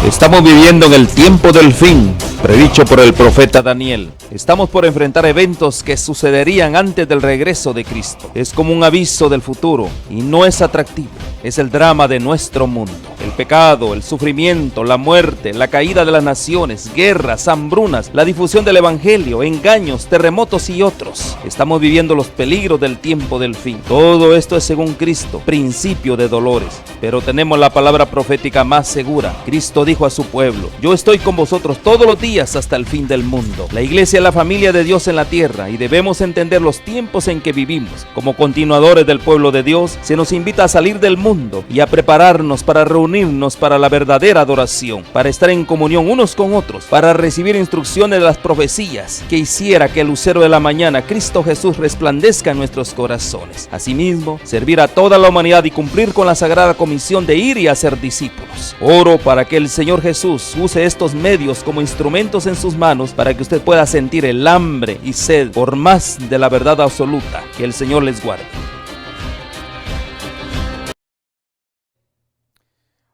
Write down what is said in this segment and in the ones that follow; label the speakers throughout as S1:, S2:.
S1: Estamos viviendo en el tiempo del fin, predicho por el profeta Daniel. Estamos por enfrentar eventos que sucederían antes del regreso de Cristo. Es como un aviso del futuro y no es atractivo. Es el drama de nuestro mundo. El pecado, el sufrimiento, la muerte, la caída de las naciones, guerras, hambrunas, la difusión del evangelio, engaños, terremotos y otros. Estamos viviendo los peligros del tiempo del fin. Todo esto es según Cristo, principio de dolores. Pero tenemos la palabra profética más segura. Cristo dijo a su pueblo: yo estoy con vosotros todos los días hasta el fin del mundo. La iglesia es la familia de Dios en la tierra y debemos entender los tiempos en que vivimos. Como continuadores del pueblo de Dios, se nos invita a salir del mundo y a prepararnos para reunirnos para la verdadera adoración, para estar en comunión unos con otros, para recibir instrucciones de las profecías que hiciera que el lucero de la mañana, Cristo Jesús, resplandezca en nuestros corazones. Asimismo, servir a toda la humanidad y cumplir con la sagrada comisión de ir y hacer discípulos. Oro para que el Señor Jesús use estos medios como instrumentos en sus manos para que usted pueda sentir el hambre y sed por más de la verdad absoluta. Que el Señor les guarde.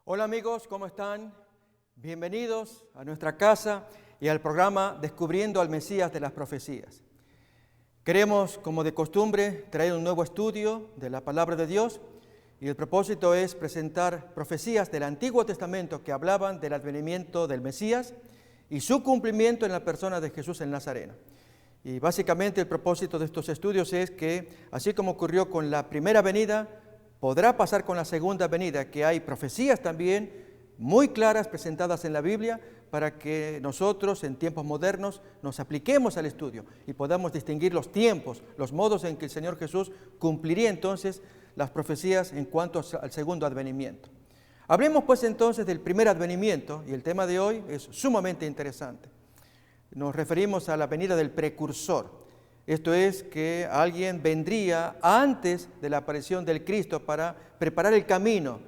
S2: Hola amigos, ¿cómo están? Bienvenidos a nuestra casa y al programa Descubriendo al Mesías de las Profecías. Queremos, como de costumbre, traer un nuevo estudio de la Palabra de Dios y el propósito es presentar profecías del Antiguo Testamento que hablaban del advenimiento del Mesías y su cumplimiento en la persona de Jesús el Nazareno. Y básicamente el propósito de estos estudios es que, así como ocurrió con la primera venida, podrá pasar con la segunda venida, que hay profecías también muy claras presentadas en la Biblia para que nosotros en tiempos modernos nos apliquemos al estudio y podamos distinguir los tiempos, los modos en que el Señor Jesús cumpliría entonces las profecías en cuanto al segundo advenimiento. Hablemos pues entonces del primer advenimiento y el tema de hoy es sumamente interesante. Nos referimos a la venida del precursor. Esto es que alguien vendría antes de la aparición del Cristo para preparar el camino,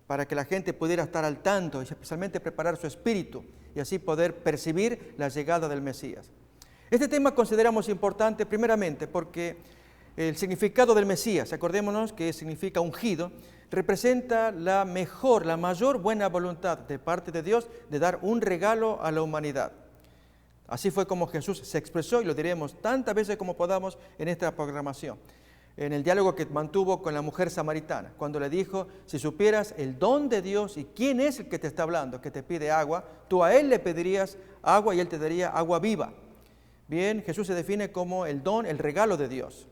S2: para que la gente pudiera estar al tanto y especialmente preparar su espíritu y así poder percibir la llegada del Mesías. Este tema consideramos importante primeramente porque el significado del Mesías, acordémonos que significa ungido, representa la mayor buena voluntad de parte de Dios de dar un regalo a la humanidad. Así fue como Jesús se expresó y lo diremos tantas veces como podamos en esta programación. En el diálogo que mantuvo con la mujer samaritana, cuando le dijo: si supieras el don de Dios y quién es el que te está hablando, que te pide agua, tú a él le pedirías agua y él te daría agua viva. Bien, Jesús se define como el don, el regalo de Dios.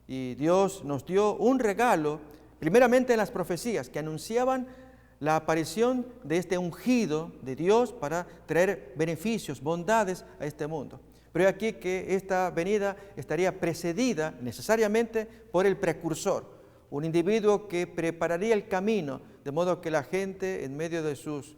S2: Y Dios nos dio un regalo, primeramente en las profecías, que anunciaban la aparición de este ungido de Dios para traer beneficios, bondades a este mundo. Pero aquí que esta venida estaría precedida necesariamente por el precursor, un individuo que prepararía el camino, de modo que la gente, en medio de sus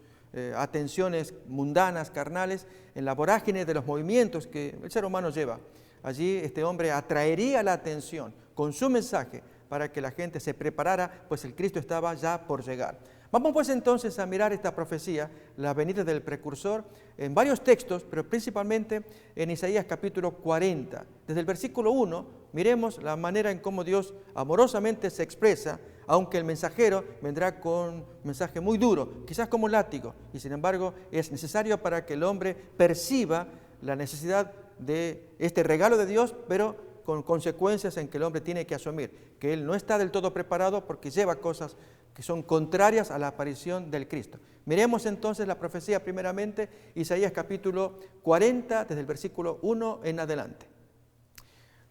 S2: atenciones mundanas, carnales, en la vorágine de los movimientos que el ser humano lleva, allí este hombre atraería la atención con su mensaje para que la gente se preparara, pues el Cristo estaba ya por llegar. Vamos pues entonces a mirar esta profecía, la venida del precursor, en varios textos, pero principalmente en Isaías capítulo 40. Desde el versículo 1, miremos la manera en cómo Dios amorosamente se expresa, aunque el mensajero vendrá con un mensaje muy duro, quizás como un látigo, y sin embargo es necesario para que el hombre perciba la necesidad de este regalo de Dios, pero con consecuencias en que el hombre tiene que asumir, que él no está del todo preparado porque lleva cosas que son contrarias a la aparición del Cristo. Miremos entonces la profecía primeramente, Isaías capítulo 40, desde el versículo 1 en adelante.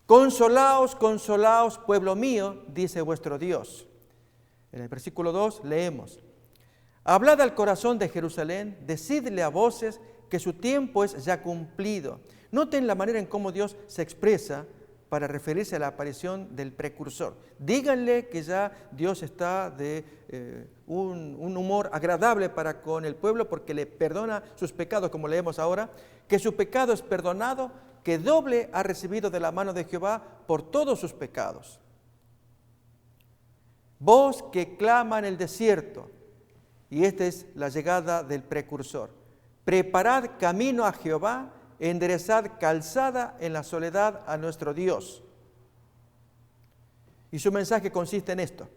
S2: Consolaos, consolaos, pueblo mío, dice vuestro Dios. En el versículo 2 leemos: hablad al corazón de Jerusalén, decidle a voces que su tiempo es ya cumplido. Noten la manera en cómo Dios se expresa para referirse a la aparición del precursor. Díganle que ya Dios está de un humor agradable para con el pueblo porque le perdona sus pecados, como leemos ahora, que su pecado es perdonado, que doble ha recibido de la mano de Jehová por todos sus pecados. Voz que clama en el desierto, y esta es la llegada del precursor. Preparad camino a Jehová, enderezad calzada en la soledad a nuestro Dios. Y su mensaje consiste en esto: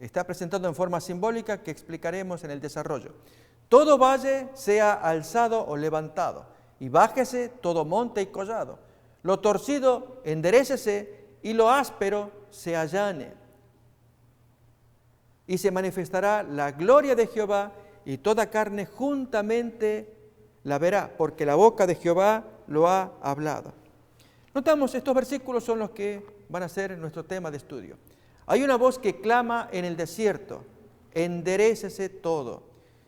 S2: está presentado en forma simbólica que explicaremos en el desarrollo. Todo valle sea alzado o levantado, y bájese todo monte y collado. Lo torcido enderécese, y lo áspero se allane. Y se manifestará la gloria de Jehová, y toda carne juntamente la verá, porque la boca de Jehová lo ha hablado. Notamos, estos versículos son los que van a ser nuestro tema de estudio. Hay una voz que clama en el desierto: enderécese todo.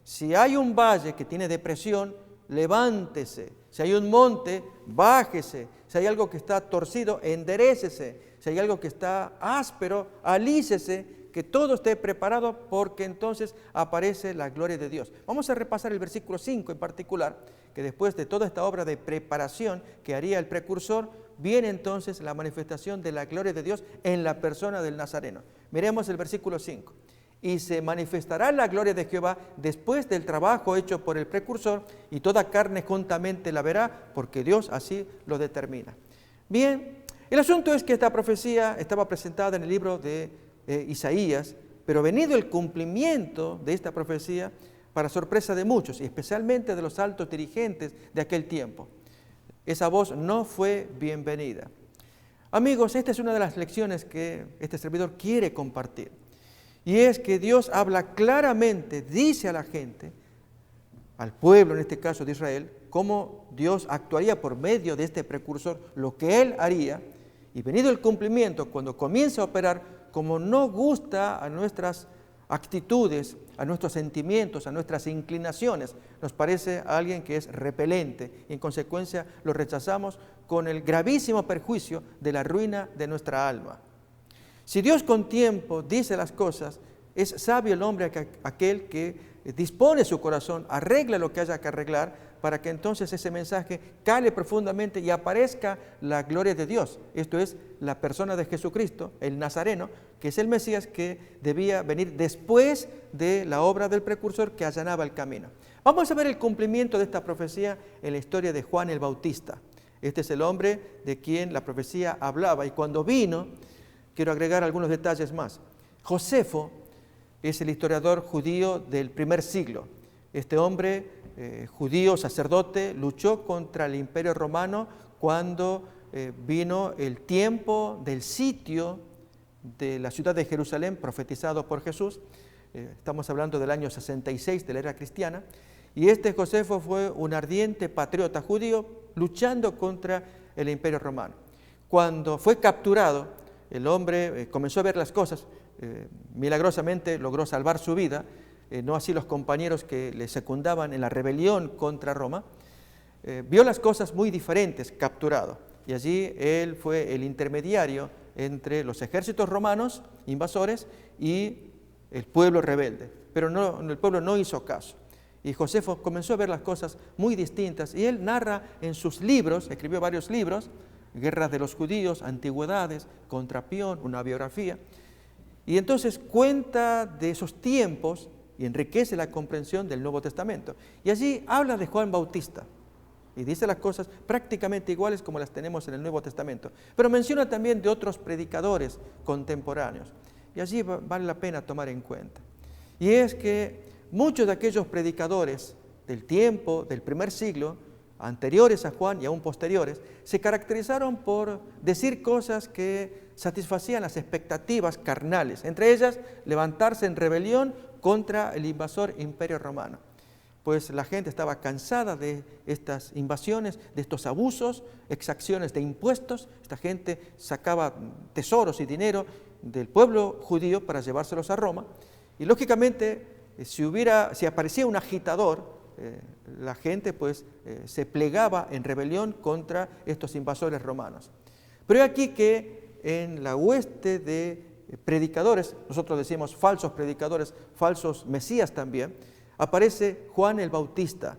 S2: Si hay un valle que tiene depresión, levántese. Si hay un monte, bájese. Si hay algo que está torcido, enderécese. Si hay algo que está áspero, alícese, que todo esté preparado, porque entonces aparece la gloria de Dios. Vamos a repasar el versículo 5 en particular, que después de toda esta obra de preparación que haría el precursor, viene entonces la manifestación de la gloria de Dios en la persona del Nazareno. Miremos el versículo 5. Y se manifestará la gloria de Jehová después del trabajo hecho por el precursor, y toda carne juntamente la verá, porque Dios así lo determina. Bien, el asunto es que esta profecía estaba presentada en el libro de Isaías, pero venido el cumplimiento de esta profecía, para sorpresa de muchos, y especialmente de los altos dirigentes de aquel tiempo, esa voz no fue bienvenida. Amigos, esta es una de las lecciones que este servidor quiere compartir, y es que Dios habla claramente, dice a la gente, al pueblo en este caso de Israel, cómo Dios actuaría por medio de este precursor, lo que Él haría, y venido el cumplimiento, cuando comienza a operar, como no gusta a nuestras actitudes, a nuestros sentimientos, a nuestras inclinaciones, nos parece a alguien que es repelente, y en consecuencia lo rechazamos, con el gravísimo perjuicio de la ruina de nuestra alma. Si Dios con tiempo dice las cosas, es sabio el hombre aquel que dispone su corazón, arregla lo que haya que arreglar, para que entonces ese mensaje cale profundamente y aparezca la gloria de Dios. Esto es la persona de Jesucristo, el Nazareno, que es el Mesías que debía venir después de la obra del precursor que allanaba el camino. Vamos a ver el cumplimiento de esta profecía en la historia de Juan el Bautista. Este es el hombre de quien la profecía hablaba, y cuando vino, quiero agregar algunos detalles más. Josefo es el historiador judío del primer siglo. Este hombre judío, sacerdote, luchó contra el Imperio Romano cuando vino el tiempo del sitio de la ciudad de Jerusalén, profetizado por Jesús. Estamos hablando del año 66 de la era cristiana. Y este Josefo fue un ardiente patriota judío luchando contra el Imperio Romano. Cuando fue capturado, el hombre comenzó a ver las cosas, milagrosamente logró salvar su vida, no así los compañeros que le secundaban en la rebelión contra Roma. Vio las cosas muy diferentes capturado, y allí él fue el intermediario entre los ejércitos romanos invasores y el pueblo rebelde, pero el pueblo no hizo caso, y Josefo comenzó a ver las cosas muy distintas, y él narra en sus libros, escribió varios libros: Guerras de los Judíos, Antigüedades, Contrapión, una biografía, y entonces cuenta de esos tiempos y enriquece la comprensión del Nuevo Testamento. Y allí habla de Juan Bautista y dice las cosas prácticamente iguales como las tenemos en el Nuevo Testamento, pero menciona también de otros predicadores contemporáneos, y allí vale la pena tomar en cuenta. Y es que muchos de aquellos predicadores del tiempo, del primer siglo, anteriores a Juan y aún posteriores, se caracterizaron por decir cosas que satisfacían las expectativas carnales, entre ellas levantarse en rebelión contra el invasor Imperio Romano. Pues la gente estaba cansada de estas invasiones, de estos abusos, exacciones de impuestos. Esta gente sacaba tesoros y dinero del pueblo judío para llevárselos a Roma, y lógicamente si aparecía un agitador, la gente pues se plegaba en rebelión contra estos invasores romanos. Pero aquí que en la hueste de predicadores, nosotros decimos falsos predicadores, falsos mesías también, aparece Juan el Bautista,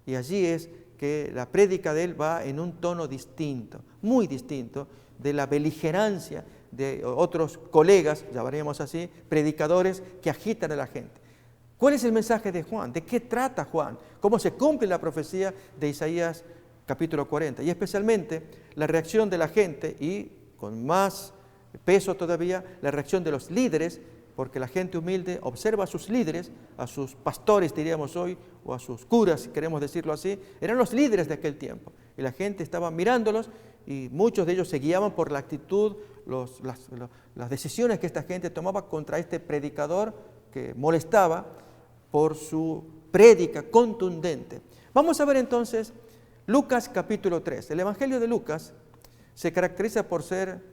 S2: y allí es que la prédica de él va en un tono distinto, muy distinto de la beligerancia de otros colegas, llamaríamos así, predicadores que agitan a la gente. ¿Cuál es el mensaje de Juan? ¿De qué trata Juan? ¿Cómo se cumple la profecía de Isaías capítulo 40? Y especialmente la reacción de la gente, y con más peso todavía, la reacción de los líderes porque la gente humilde observa a sus líderes, a sus pastores diríamos hoy, o a sus curas, si queremos decirlo así, eran los líderes de aquel tiempo. Y la gente estaba mirándolos y muchos de ellos se guiaban por la actitud, las decisiones que esta gente tomaba contra este predicador que molestaba por su prédica contundente. Vamos a ver entonces Lucas capítulo 3. El Evangelio de Lucas se caracteriza por ser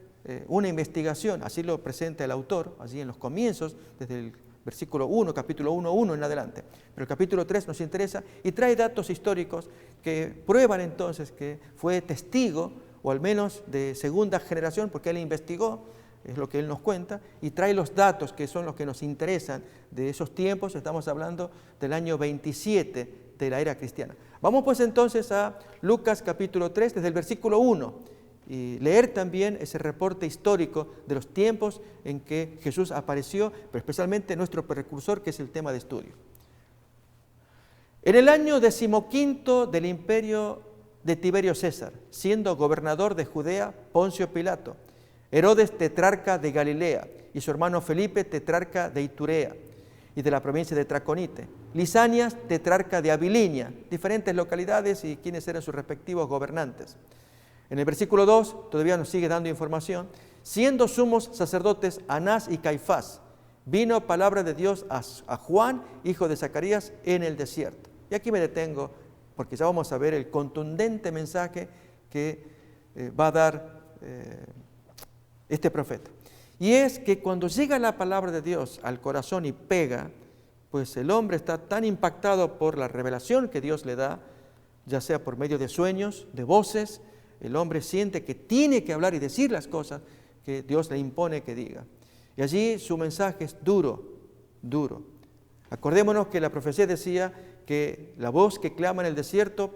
S2: una investigación, así lo presenta el autor, allí en los comienzos, desde el versículo 1, capítulo 1 en adelante. Pero el capítulo 3 nos interesa y trae datos históricos que prueban entonces que fue testigo, o al menos de segunda generación, porque él investigó, es lo que él nos cuenta, y trae los datos que son los que nos interesan de esos tiempos. Estamos hablando del año 27 de la era cristiana. Vamos pues entonces a Lucas capítulo 3, desde el versículo 1, y leer también ese reporte histórico de los tiempos en que Jesús apareció, pero especialmente nuestro precursor, que es el tema de estudio. En el año 15 del imperio de Tiberio César, siendo gobernador de Judea Poncio Pilato, Herodes tetrarca de Galilea y su hermano Felipe tetrarca de Iturea y de la provincia de Traconite, Lisanias tetrarca de Abilinia, diferentes localidades y quienes eran sus respectivos gobernantes. En el versículo 2 todavía nos sigue dando información. Siendo sumos sacerdotes Anás y Caifás, vino palabra de Dios a Juan, hijo de Zacarías, en el desierto. Y aquí me detengo porque ya vamos a ver el contundente mensaje que va a dar este profeta. Y es que cuando llega la palabra de Dios al corazón y pega, pues el hombre está tan impactado por la revelación que Dios le da, ya sea por medio de sueños, de voces. El hombre siente que tiene que hablar y decir las cosas que Dios le impone que diga. Y allí su mensaje es duro, duro. Acordémonos que la profecía decía que la voz que clama en el desierto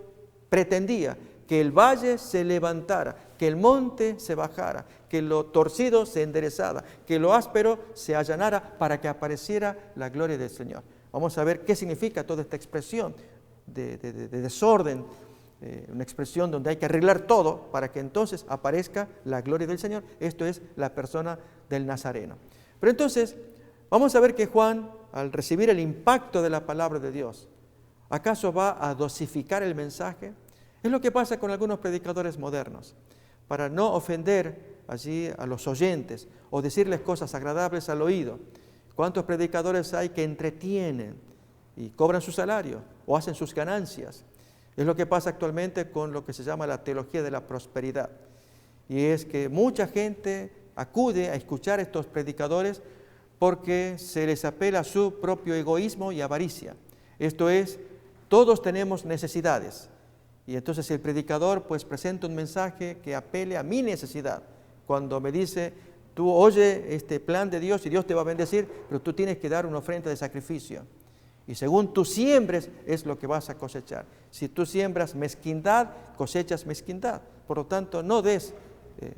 S2: pretendía que el valle se levantara, que el monte se bajara, que lo torcido se enderezara, que lo áspero se allanara para que apareciera la gloria del Señor. Vamos a ver qué significa toda esta expresión de desorden, una expresión donde hay que arreglar todo para que entonces aparezca la gloria del Señor. Esto es la persona del Nazareno. Pero entonces, vamos a ver que Juan, al recibir el impacto de la palabra de Dios, ¿acaso va a dosificar el mensaje? Es lo que pasa con algunos predicadores modernos. Para no ofender allí a los oyentes o decirles cosas agradables al oído. ¿Cuántos predicadores hay que entretienen y cobran su salario o hacen sus ganancias? Es lo que pasa actualmente con lo que se llama la teología de la prosperidad. Y es que mucha gente acude a escuchar a estos predicadores porque se les apela a su propio egoísmo y avaricia. Esto es, todos tenemos necesidades. Y entonces el predicador pues presenta un mensaje que apele a mi necesidad. Cuando me dice, tú oye este plan de Dios y Dios te va a bendecir, pero tú tienes que dar una ofrenda de sacrificio. Y según tú siembres es lo que vas a cosechar. Si tú siembras mezquindad, cosechas mezquindad. Por lo tanto, no des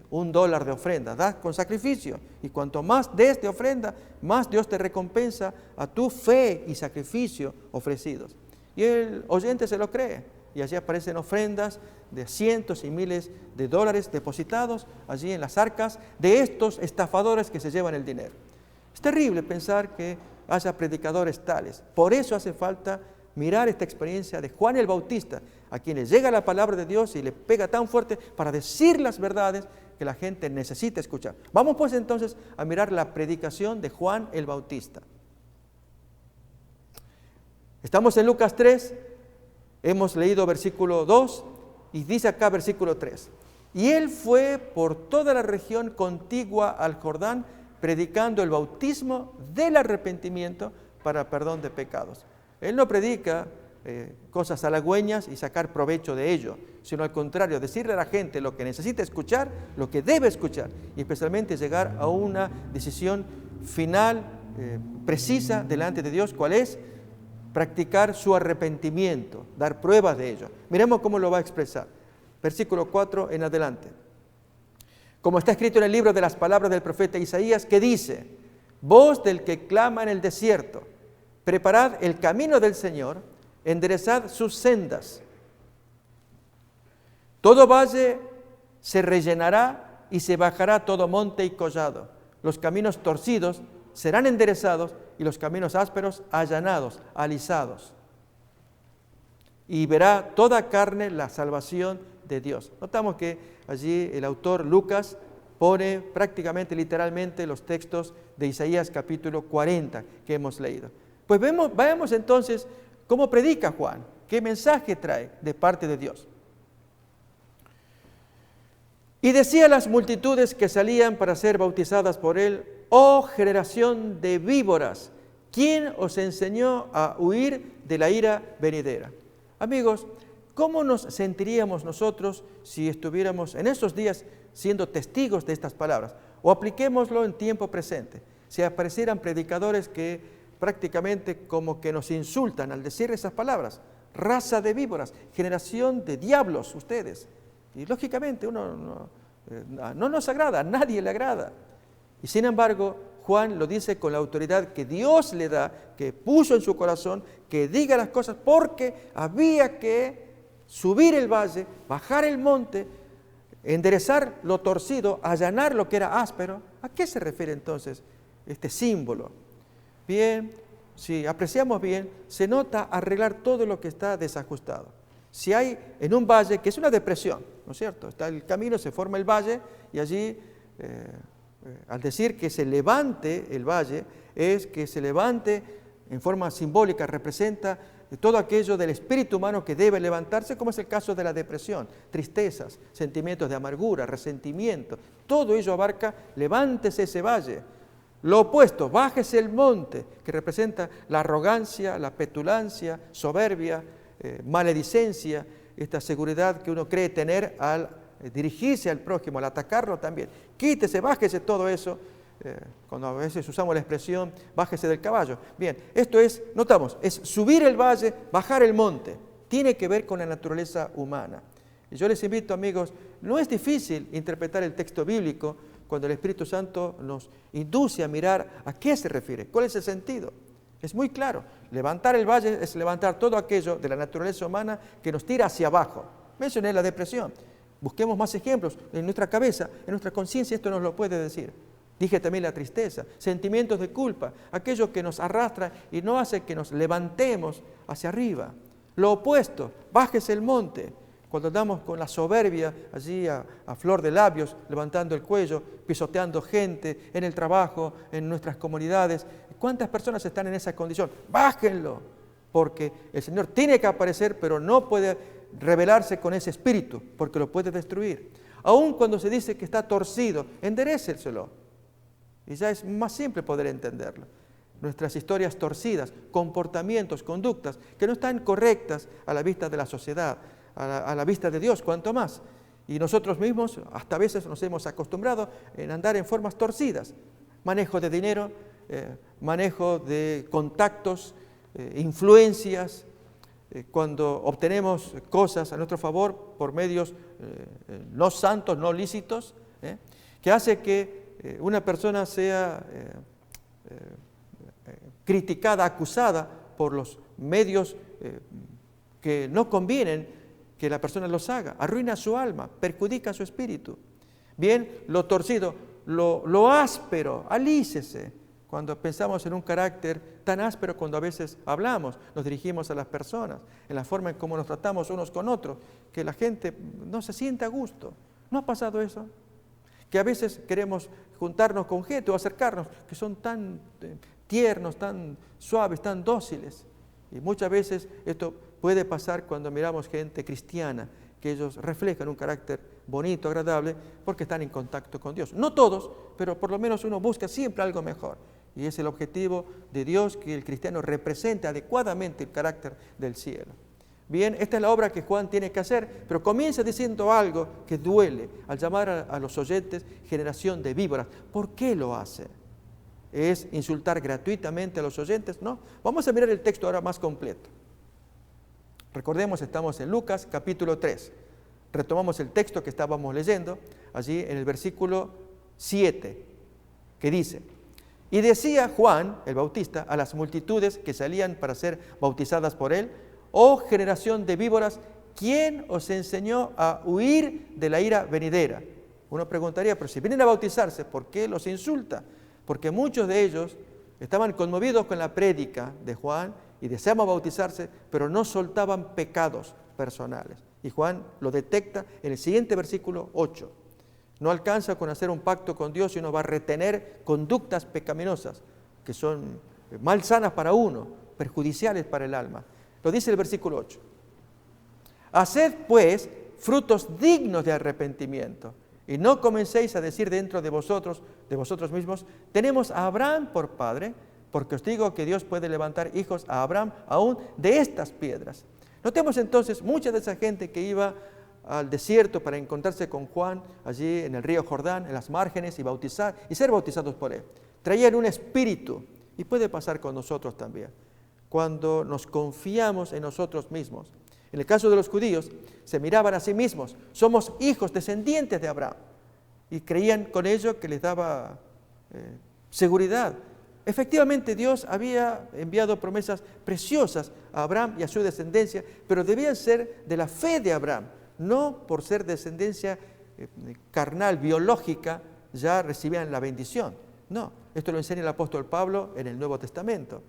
S2: $1 de ofrenda, das con sacrificio. Y cuanto más des de ofrenda, más Dios te recompensa a tu fe y sacrificio ofrecidos. Y el oyente se lo cree. Y allí aparecen ofrendas de cientos y miles de dólares depositados allí en las arcas de estos estafadores que se llevan el dinero. Es terrible pensar que haya predicadores tales. Por eso hace falta mirar esta experiencia de Juan el Bautista, a quien le llega la palabra de Dios y le pega tan fuerte para decir las verdades que la gente necesita escuchar. Vamos pues entonces a mirar la predicación de Juan el Bautista. Estamos en Lucas 3, hemos leído versículo 2 y dice acá versículo 3. Y él fue por toda la región contigua al Jordán, predicando el bautismo del arrepentimiento para perdón de pecados. Él no predica cosas halagüeñas y sacar provecho de ello, sino al contrario, decirle a la gente lo que necesita escuchar, lo que debe escuchar, y especialmente llegar a una decisión final, precisa delante de Dios, ¿cuál es? Practicar su arrepentimiento, dar pruebas de ello. Miremos cómo lo va a expresar. Versículo 4 en adelante. Como está escrito en el libro de las palabras del profeta Isaías, que dice, voz del que clama en el desierto, preparad el camino del Señor, enderezad sus sendas. Todo valle se rellenará y se bajará todo monte y collado. Los caminos torcidos serán enderezados y los caminos ásperos allanados, alisados. Y verá toda carne la salvación de Dios. Notamos que allí el autor Lucas pone prácticamente literalmente los textos de Isaías capítulo 40 que hemos leído. Pues veamos entonces cómo predica Juan, qué mensaje trae de parte de Dios. Y decía a las multitudes que salían para ser bautizadas por él: oh generación de víboras, ¿quién os enseñó a huir de la ira venidera? Amigos, ¿cómo nos sentiríamos nosotros si estuviéramos en esos días siendo testigos de estas palabras? O apliquémoslo en tiempo presente. Si aparecieran predicadores que prácticamente como que nos insultan al decir esas palabras: raza de víboras, generación de diablos ustedes. Y lógicamente no nos agrada, a nadie le agrada. Y sin embargo, Juan lo dice con la autoridad que Dios le da, que puso en su corazón, que diga las cosas, porque había que subir el valle, bajar el monte, enderezar lo torcido, allanar lo que era áspero. ¿A qué se refiere entonces este símbolo? Bien, si apreciamos bien, se nota arreglar todo lo que está desajustado. Si hay en un valle, que es una depresión, ¿no es cierto? Está el camino, se forma el valle y allí, al decir que se levante el valle, es que se levante en forma simbólica, representa todo aquello del espíritu humano que debe levantarse, como es el caso de la depresión, tristezas, sentimientos de amargura, resentimiento. Todo ello abarca, levántese ese valle. Lo opuesto, bájese el monte, que representa la arrogancia, la petulancia, soberbia, maledicencia, esta seguridad que uno cree tener al dirigirse al prójimo, al atacarlo también. Quítese, bájese todo eso, cuando a veces usamos la expresión bájese del caballo. Bien, esto es, notamos, es subir el valle, bajar el monte. Tiene que ver con la naturaleza humana. Y yo les invito, amigos, no es difícil interpretar el texto bíblico cuando el Espíritu Santo nos induce a mirar a qué se refiere, cuál es el sentido. Es muy claro. Levantar el valle es levantar todo aquello de la naturaleza humana que nos tira hacia abajo. Mencioné la depresión. Busquemos más ejemplos. En nuestra cabeza, en nuestra conciencia, esto nos lo puede decir. Dije también la tristeza, sentimientos de culpa, aquello que nos arrastra y no hace que nos levantemos hacia arriba. Lo opuesto, bájese el monte. Cuando andamos con la soberbia allí a flor de labios, levantando el cuello, pisoteando gente en el trabajo, en nuestras comunidades. ¿Cuántas personas están en esa condición? Bájenlo, porque el Señor tiene que aparecer, pero no puede rebelarse con ese espíritu, porque lo puede destruir. Aun cuando se dice que está torcido, enderécelselo. Y ya es más simple poder entenderlo. Nuestras historias torcidas, comportamientos, conductas que no están correctas a la vista de la sociedad, a la vista de Dios, cuanto más. Y nosotros mismos hasta a veces nos hemos acostumbrado en andar en formas torcidas. Manejo de dinero, manejo de contactos, influencias, cuando obtenemos cosas a nuestro favor por medios no santos, no lícitos, que hace que una persona sea criticada, acusada por los medios que no convienen que la persona los haga, arruina su alma, perjudica su espíritu. Bien, lo torcido, lo áspero, alícese. Cuando pensamos en un carácter tan áspero, cuando a veces hablamos, nos dirigimos a las personas, en la forma en cómo nos tratamos unos con otros, que la gente no se siente a gusto. ¿No ha pasado eso? Que a veces queremos juntarnos con gente o acercarnos, que son tan tiernos, tan suaves, tan dóciles. Y muchas veces esto puede pasar cuando miramos gente cristiana, que ellos reflejan un carácter bonito, agradable, porque están en contacto con Dios. No todos, pero por lo menos uno busca siempre algo mejor. Y es el objetivo de Dios, que el cristiano represente adecuadamente el carácter del cielo. Bien, esta es la obra que Juan tiene que hacer, pero comienza diciendo algo que duele al llamar a los oyentes generación de víboras. ¿Por qué lo hace? ¿Es insultar gratuitamente a los oyentes? No. Vamos a mirar el texto ahora más completo. Recordemos, estamos en Lucas capítulo 3. Retomamos el texto que estábamos leyendo, allí en el versículo 7, que dice: y decía Juan, el Bautista, a las multitudes que salían para ser bautizadas por él: oh generación de víboras, ¿quién os enseñó a huir de la ira venidera? Uno preguntaría, pero si vienen a bautizarse, ¿por qué los insulta? Porque muchos de ellos estaban conmovidos con la prédica de Juan y deseaban bautizarse, pero no soltaban pecados personales. Y Juan lo detecta en el siguiente versículo 8. No alcanza con hacer un pacto con Dios, sino va a retener conductas pecaminosas que son malsanas para uno, perjudiciales para el alma. Lo dice el versículo 8. Haced pues frutos dignos de arrepentimiento, y no comencéis a decir dentro de vosotros mismos, tenemos a Abraham por padre, porque os digo que Dios puede levantar hijos a Abraham aún de estas piedras. Notemos entonces, mucha de esa gente que iba al desierto para encontrarse con Juan, allí en el río Jordán, en las márgenes, y ser bautizados por él, traían un espíritu, y puede pasar con nosotros también, cuando nos confiamos en nosotros mismos. En el caso de los judíos, se miraban a sí mismos, somos hijos, descendientes de Abraham, y creían con ello que les daba seguridad. Efectivamente, Dios había enviado promesas preciosas a Abraham y a su descendencia, pero debían ser de la fe de Abraham, no por ser descendencia carnal, biológica, ya recibían la bendición. No, esto lo enseña el apóstol Pablo en el Nuevo Testamento.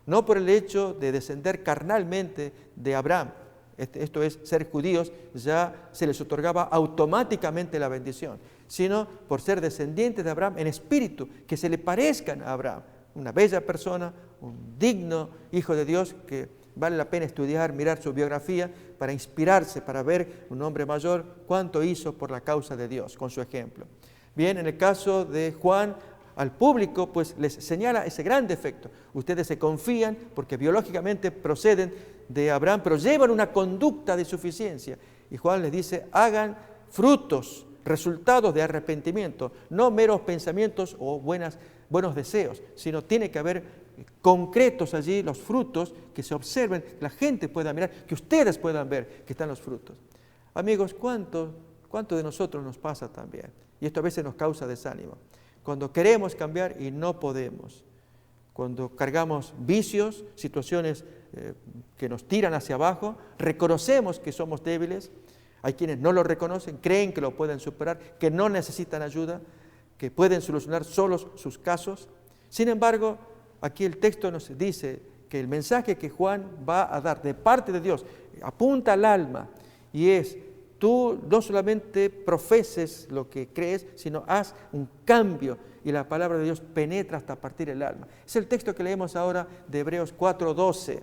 S2: No por el hecho de descender carnalmente de Abraham, esto es, ser judíos, ya se les otorgaba automáticamente la bendición, sino por ser descendientes de Abraham en espíritu, que se le parezcan a Abraham, una bella persona, un digno hijo de Dios que vale la pena estudiar, mirar su biografía para inspirarse, para ver un hombre mayor cuánto hizo por la causa de Dios con su ejemplo. Bien, en el caso de Juan, al público pues les señala ese gran defecto. Ustedes se confían porque biológicamente proceden de Abraham, pero llevan una conducta de suficiencia. Y Juan les dice, hagan frutos, resultados de arrepentimiento, no meros pensamientos o buenos deseos, sino tiene que haber concretos allí, los frutos que se observen, que la gente pueda mirar, que ustedes puedan ver que están los frutos. Amigos, ¿cuánto de nosotros nos pasa también? Y esto a veces nos causa desánimo. Cuando queremos cambiar y no podemos, cuando cargamos vicios, situaciones que nos tiran hacia abajo, reconocemos que somos débiles, hay quienes no lo reconocen, creen que lo pueden superar, que no necesitan ayuda, que pueden solucionar solos sus casos. Sin embargo, aquí el texto nos dice que el mensaje que Juan va a dar de parte de Dios apunta al alma y es: tú no solamente profeses lo que crees, sino haz un cambio y la palabra de Dios penetra hasta partir el alma. Es el texto que leemos ahora de Hebreos 4:12.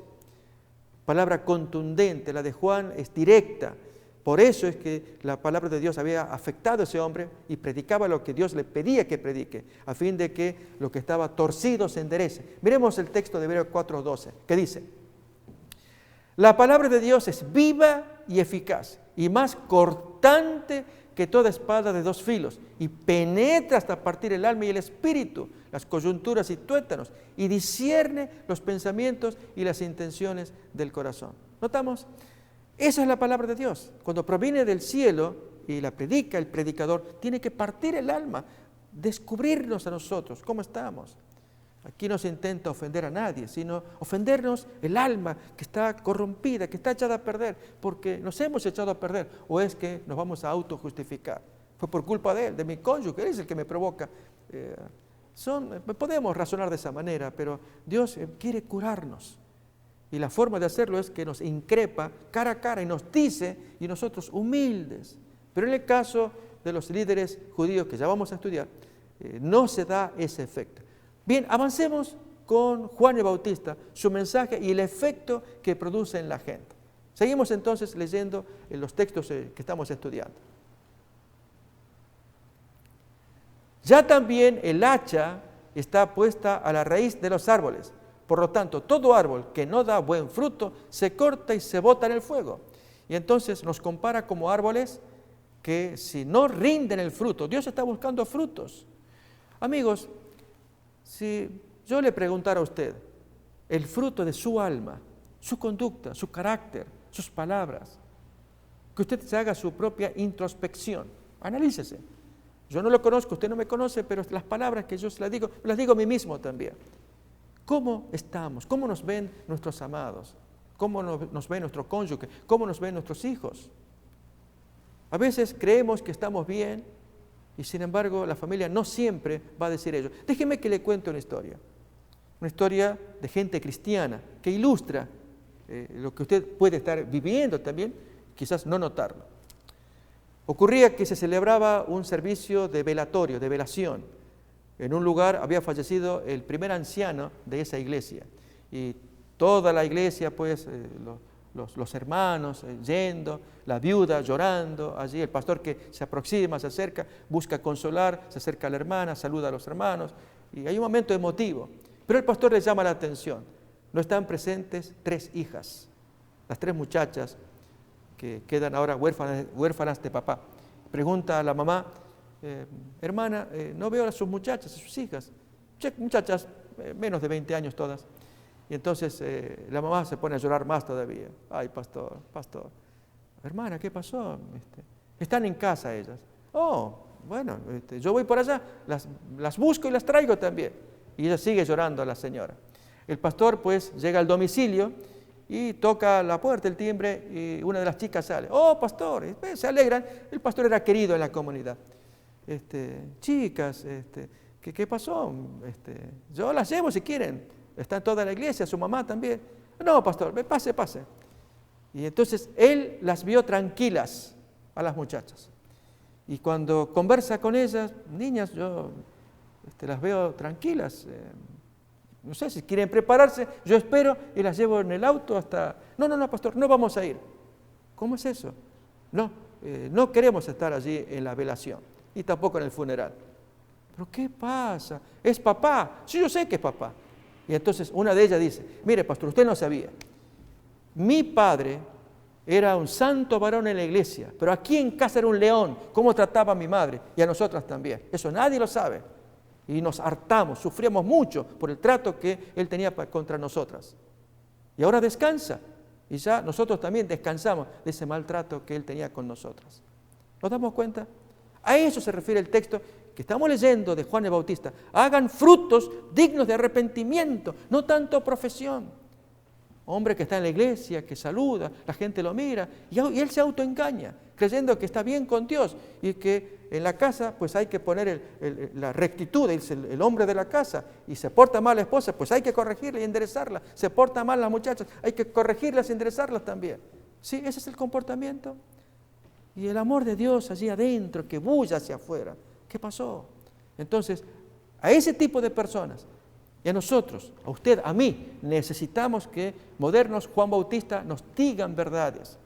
S2: Palabra contundente, la de Juan es directa. Por eso es que la palabra de Dios había afectado a ese hombre y predicaba lo que Dios le pedía que predique, a fin de que lo que estaba torcido se enderece. Miremos el texto de Hebreos 4:12, que dice: la palabra de Dios es viva y eficaz, y más cortante que toda espada de dos filos, y penetra hasta partir el alma y el espíritu, las coyunturas y tuétanos, y discierne los pensamientos y las intenciones del corazón. ¿Notamos? Esa es la palabra de Dios. Cuando proviene del cielo y la predica el predicador, tiene que partir el alma, descubrirnos a nosotros, cómo estamos. Aquí no se intenta ofender a nadie, sino ofendernos el alma que está corrompida, que está echada a perder, porque nos hemos echado a perder, o es que nos vamos a autojustificar. Fue por culpa de él, de mi cónyuge, él es el que me provoca. Podemos razonar de esa manera, pero Dios quiere curarnos. Y la forma de hacerlo es que nos increpa cara a cara y nos dice, y nosotros humildes. Pero en el caso de los líderes judíos que ya vamos a estudiar, no se da ese efecto. Bien, avancemos con Juan el Bautista, su mensaje y el efecto que produce en la gente. Seguimos entonces leyendo los textos que estamos estudiando. Ya también el hacha está puesta a la raíz de los árboles. Por lo tanto, todo árbol que no da buen fruto se corta y se bota en el fuego. Y entonces nos compara como árboles que si no rinden el fruto, Dios está buscando frutos. Amigos, si yo le preguntara a usted el fruto de su alma, su conducta, su carácter, sus palabras, que usted se haga su propia introspección, analícese. Yo no lo conozco, usted no me conoce, pero las palabras que yo las digo a mí mismo también. ¿Cómo estamos? ¿Cómo nos ven nuestros amados? ¿Cómo nos ven nuestro cónyuge? ¿Cómo nos ven nuestros hijos? A veces creemos que estamos bien y sin embargo la familia no siempre va a decir ello. Déjeme que le cuente una historia. una historia de gente cristiana que ilustra lo que usted puede estar viviendo también, quizás no notarlo. Ocurría que se celebraba un servicio de velatorio, de velación. En un lugar había fallecido el primer anciano de esa iglesia y toda la iglesia, pues, los hermanos yendo, la viuda llorando, allí el pastor que se aproxima, se acerca, busca consolar, se acerca a la hermana, saluda a los hermanos y hay un momento emotivo. Pero el pastor le llama la atención, no están presentes 3 hijas, las 3 muchachas que quedan ahora huérfanas de papá. Pregunta a la mamá, hermana, no veo a sus muchachas, a sus hijas, muchachas menos de 20 años todas. Y entonces la mamá se pone a llorar más todavía. Ay, pastor, hermana, ¿qué pasó? Están en casa ellas. Oh, bueno, yo voy por allá, las busco y las traigo también. Y ella sigue llorando a la señora. El pastor pues llega al domicilio y toca la puerta, el timbre, y una de las chicas sale. Oh, pastor, se alegran. El pastor era querido en la comunidad. Chicas, ¿qué pasó? Yo las llevo si quieren. Está en toda la iglesia, su mamá también. No, pastor, pase. Y entonces él las vio tranquilas a las muchachas. Y cuando conversa con ellas, niñas, yo las veo tranquilas. No sé si quieren prepararse, yo espero y las llevo en el auto hasta... No, pastor, no vamos a ir. ¿Cómo es eso? No queremos estar allí en la velación y tampoco en el funeral. ¿Pero qué pasa? ¿Es papá? Sí, yo sé que es papá. Y entonces una de ellas dice, mire, pastor, usted no sabía. Mi padre era un santo varón en la iglesia, pero aquí en casa era un león. ¿Cómo trataba a mi madre? Y a nosotras también. Eso nadie lo sabe. Y nos hartamos, sufríamos mucho por el trato que él tenía contra nosotras. Y ahora descansa. Y ya nosotros también descansamos de ese maltrato que él tenía con nosotras. ¿Nos damos cuenta? A eso se refiere el texto que estamos leyendo de Juan el Bautista. Hagan frutos dignos de arrepentimiento, no tanto profesión. Hombre que está en la iglesia, que saluda, la gente lo mira y él se autoengaña, creyendo que está bien con Dios y que en la casa pues hay que poner la rectitud, es el hombre de la casa, y se porta mal la esposa, pues hay que corregirla y enderezarla. Se porta mal las muchachas, hay que corregirlas y enderezarlas también. ¿Sí? Ese es el comportamiento. Y el amor de Dios allí adentro, que bulla hacia afuera. ¿Qué pasó? Entonces, a ese tipo de personas, y a nosotros, a usted, a mí, necesitamos que modernos Juan Bautista nos digan verdades.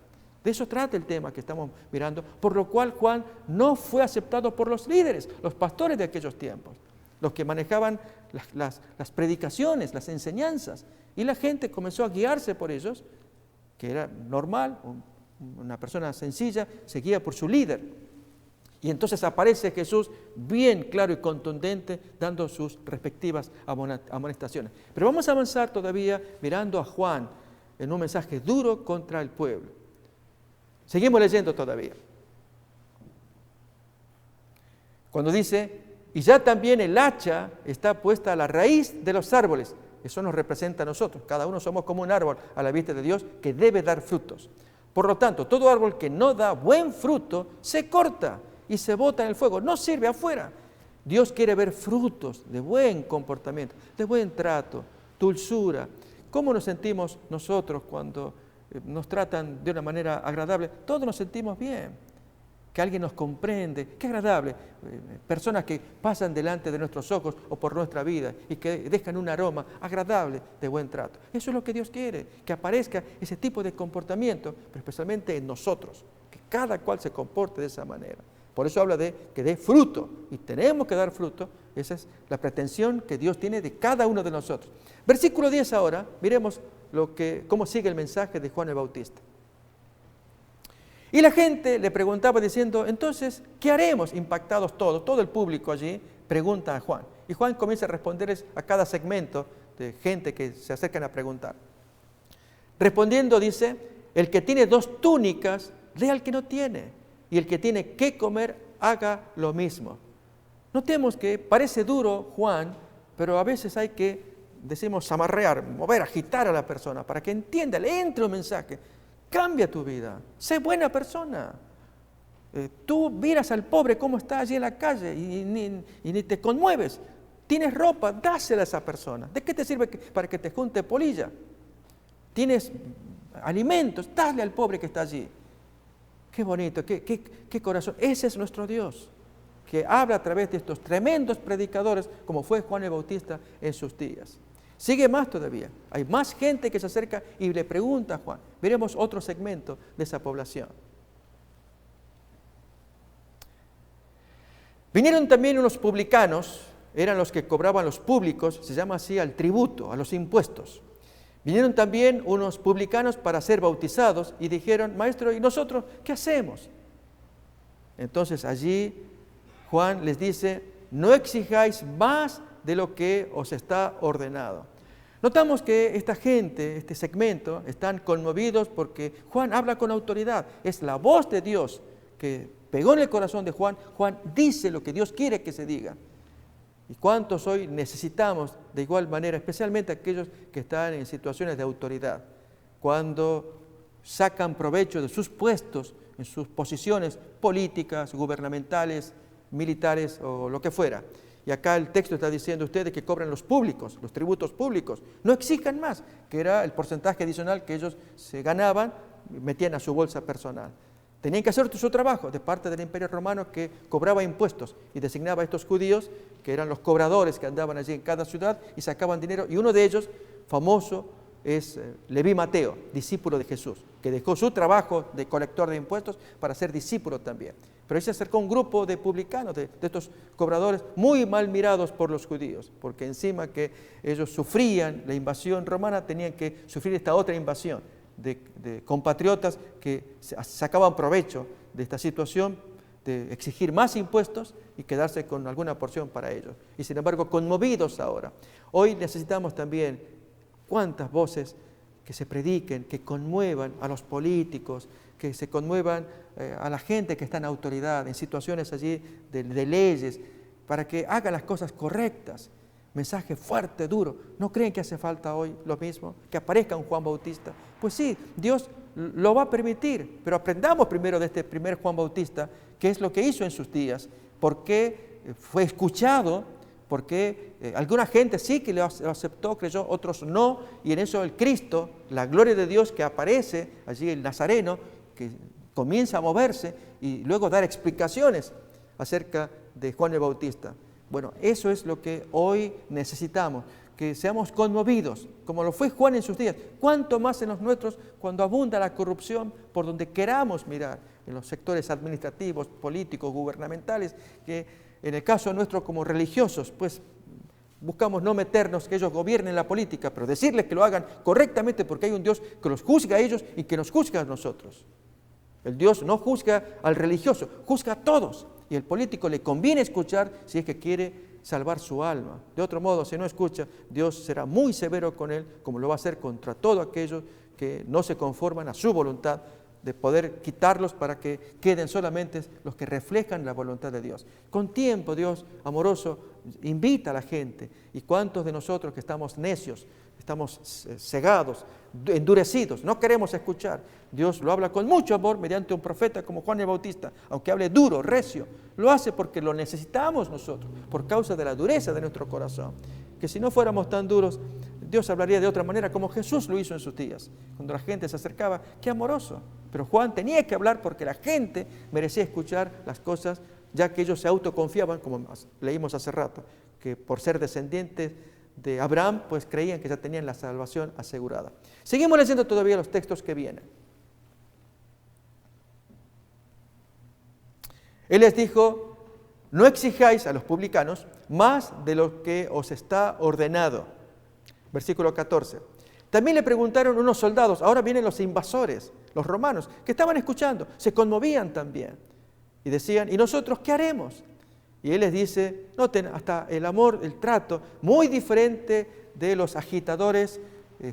S2: De eso trata el tema que estamos mirando, por lo cual Juan no fue aceptado por los líderes, los pastores de aquellos tiempos, los que manejaban las predicaciones, las enseñanzas, y la gente comenzó a guiarse por ellos, que era normal, una persona sencilla se guía por su líder. Y entonces aparece Jesús bien claro y contundente dando sus respectivas amonestaciones. Pero vamos a avanzar todavía mirando a Juan en un mensaje duro contra el pueblo. Seguimos leyendo todavía. Cuando dice, y ya también el hacha está puesta a la raíz de los árboles. Eso nos representa a nosotros. Cada uno somos como un árbol a la vista de Dios que debe dar frutos. Por lo tanto, todo árbol que no da buen fruto se corta y se bota en el fuego, no sirve afuera. Dios quiere ver frutos de buen comportamiento, de buen trato, dulzura. ¿Cómo nos sentimos nosotros cuando nos tratan de una manera agradable? Todos nos sentimos bien, que alguien nos comprende, qué agradable. Personas que pasan delante de nuestros ojos o por nuestra vida y que dejan un aroma agradable de buen trato. Eso es lo que Dios quiere, que aparezca ese tipo de comportamiento, pero especialmente en nosotros, que cada cual se comporte de esa manera. Por eso habla de que dé fruto, y tenemos que dar fruto. Esa es la pretensión que Dios tiene de cada uno de nosotros. Versículo 10 ahora, miremos cómo sigue el mensaje de Juan el Bautista. Y la gente le preguntaba diciendo, entonces, ¿qué haremos? Impactados todos, todo el público allí pregunta a Juan. Y Juan comienza a responderles a cada segmento de gente que se acercan a preguntar. Respondiendo dice, el que tiene 2 túnicas, dé al que no tiene. Y el que tiene que comer, haga lo mismo. Notemos que parece duro Juan, pero a veces hay que, decimos, amarrear, mover, agitar a la persona para que entienda, le entre un mensaje. Cambia tu vida, sé buena persona. Tú miras al pobre cómo está allí en la calle y ni te conmueves. ¿Tienes ropa? Dásela a esa persona. ¿De qué te sirve para que te junte polilla? ¿Tienes alimentos? Dale al pobre que está allí. Qué bonito, qué corazón. Ese es nuestro Dios, que habla a través de estos tremendos predicadores, como fue Juan el Bautista en sus días. Sigue más todavía. Hay más gente que se acerca y le pregunta a Juan. Veremos otro segmento de esa población. Vinieron también unos publicanos, eran los que cobraban los públicos, se llama así al tributo, a los impuestos. Vinieron también unos publicanos para ser bautizados y dijeron, maestro, ¿y nosotros qué hacemos? Entonces allí Juan les dice, no exijáis más de lo que os está ordenado. Notamos que esta gente, este segmento, están conmovidos porque Juan habla con autoridad. Es la voz de Dios que pegó en el corazón de Juan. Juan dice lo que Dios quiere que se diga. ¿Y cuántos hoy necesitamos de igual manera, especialmente aquellos que están en situaciones de autoridad, cuando sacan provecho de sus puestos, en sus posiciones políticas, gubernamentales, militares o lo que fuera? Y acá el texto está diciendo ustedes que cobran los públicos, los tributos públicos. No exijan más, que era el porcentaje adicional que ellos se ganaban, metían a su bolsa personal. Tenían que hacer su trabajo de parte del Imperio Romano, que cobraba impuestos y designaba a estos judíos, que eran los cobradores que andaban allí en cada ciudad y sacaban dinero. Y uno de ellos, famoso, es Leví Mateo, discípulo de Jesús, que dejó su trabajo de colector de impuestos para ser discípulo también. Pero ahí se acercó un grupo de publicanos, de estos cobradores, muy mal mirados por los judíos, porque encima que ellos sufrían la invasión romana, tenían que sufrir esta otra invasión de compatriotas que sacaban provecho de esta situación, de exigir más impuestos y quedarse con alguna porción para ellos. Y sin embargo, conmovidos ahora. Hoy necesitamos también cuántas voces que se prediquen, que conmuevan a los políticos, que se conmuevan a la gente que está en autoridad, en situaciones allí de leyes, para que hagan las cosas correctas. Mensaje fuerte, duro. ¿No creen que hace falta hoy lo mismo? Que aparezca un Juan Bautista. Pues sí, Dios lo va a permitir, pero aprendamos primero de este primer Juan Bautista, qué es lo que hizo en sus días, por qué fue escuchado, porque alguna gente sí que lo aceptó, creyó, otros no, y en eso el Cristo, la gloria de Dios que aparece allí, el Nazareno, que comienza a moverse y luego dar explicaciones acerca de Juan el Bautista. Bueno, eso es lo que hoy necesitamos, que seamos conmovidos, como lo fue Juan en sus días. Cuánto más en los nuestros cuando abunda la corrupción por donde queramos mirar, en los sectores administrativos, políticos, gubernamentales, que en el caso nuestro como religiosos, pues buscamos no meternos, que ellos gobiernen la política, pero decirles que lo hagan correctamente porque hay un Dios que los juzga a ellos y que nos juzga a nosotros. El Dios no juzga al religioso, juzga a todos. Y el político le conviene escuchar si es que quiere salvar su alma. De otro modo, si no escucha, Dios será muy severo con él, como lo va a hacer contra todos aquellos que no se conforman a su voluntad, de poder quitarlos para que queden solamente los que reflejan la voluntad de Dios. Con tiempo, Dios amoroso invita a la gente. ¿Y cuántos de nosotros que estamos necios, estamos cegados, endurecidos, no queremos escuchar? Dios lo habla con mucho amor mediante un profeta como Juan el Bautista, aunque hable duro, recio, lo hace porque lo necesitamos nosotros, por causa de la dureza de nuestro corazón. Que si no fuéramos tan duros, Dios hablaría de otra manera, como Jesús lo hizo en sus días, cuando la gente se acercaba. ¡Qué amoroso! Pero Juan tenía que hablar porque la gente merecía escuchar las cosas, ya que ellos se autoconfiaban, como leímos hace rato, que por ser descendientes de Abraham, pues creían que ya tenían la salvación asegurada. Seguimos leyendo todavía los textos que vienen. Él les dijo, no exijáis a los publicanos más de lo que os está ordenado. Versículo 14. También le preguntaron unos soldados, ahora vienen los invasores, los romanos, que estaban escuchando, se conmovían también. Y decían, ¿y nosotros qué haremos? Y él les dice, noten, hasta el amor, el trato, muy diferente de los agitadores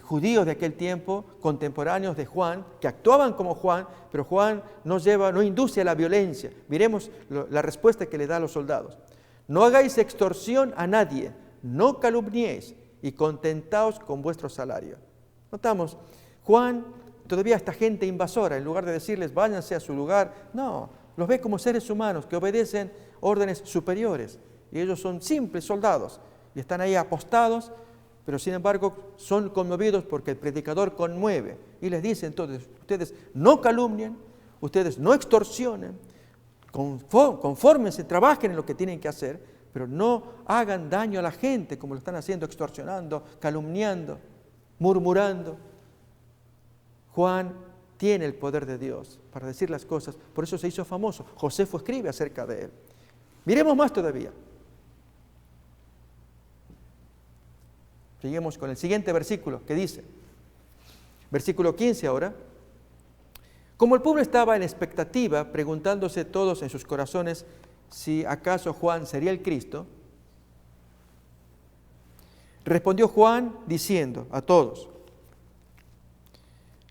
S2: judíos de aquel tiempo, contemporáneos de Juan, que actuaban como Juan, pero Juan no induce a la violencia. Miremos la respuesta que le da a los soldados. No hagáis extorsión a nadie, no calumniéis y contentaos con vuestro salario. Notamos, Juan, todavía esta gente invasora, en lugar de decirles váyanse a su lugar, no, los ve como seres humanos que obedecen órdenes superiores. Y ellos son simples soldados. y están ahí apostados, pero sin embargo son conmovidos porque el predicador conmueve y les dice entonces, ustedes no calumnien, ustedes no extorsionen, confórmense, trabajen en lo que tienen que hacer, pero no hagan daño a la gente como lo están haciendo, extorsionando, calumniando, murmurando. Juan tiene el poder de Dios para decir las cosas, por eso se hizo famoso. Josefo escribe acerca de él. Miremos más todavía. Seguimos con el siguiente versículo que dice, versículo 15 ahora. Como el pueblo estaba en expectativa, preguntándose todos en sus corazones si acaso Juan sería el Cristo, respondió Juan diciendo a todos,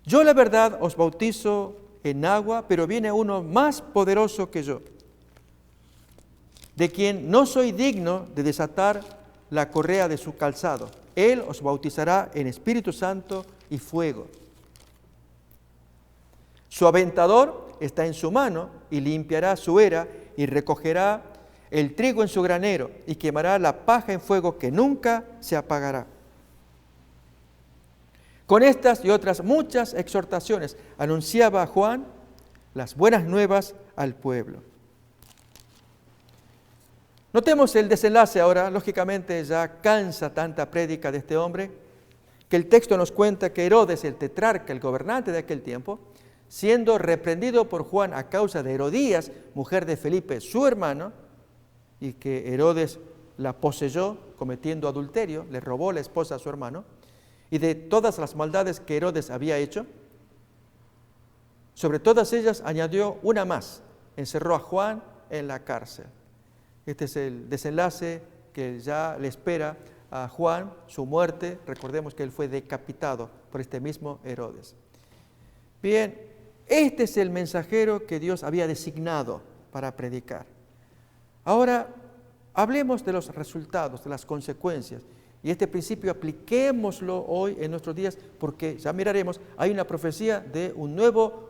S2: yo la verdad os bautizo en agua, pero viene uno más poderoso que yo, de quien no soy digno de desatar la correa de su calzado. Él os bautizará en Espíritu Santo y fuego. Su aventador está en su mano y limpiará su era y recogerá el trigo en su granero y quemará la paja en fuego que nunca se apagará. Con estas y otras muchas exhortaciones anunciaba Juan las buenas nuevas al pueblo. Notemos el desenlace ahora, lógicamente ya cansa tanta prédica de este hombre, que el texto nos cuenta que Herodes, el tetrarca, el gobernante de aquel tiempo, siendo reprendido por Juan a causa de Herodías, mujer de Felipe, su hermano, y que Herodes la poseyó cometiendo adulterio, le robó la esposa a su hermano, y de todas las maldades que Herodes había hecho, sobre todas ellas añadió una más, encerró a Juan en la cárcel. Este es el desenlace que ya le espera a Juan, su muerte. Recordemos que él fue decapitado por este mismo Herodes. Bien, este es el mensajero que Dios había designado para predicar. Ahora, hablemos de los resultados, de las consecuencias. Y este principio apliquémoslo hoy en nuestros días, porque ya miraremos, hay una profecía de un nuevo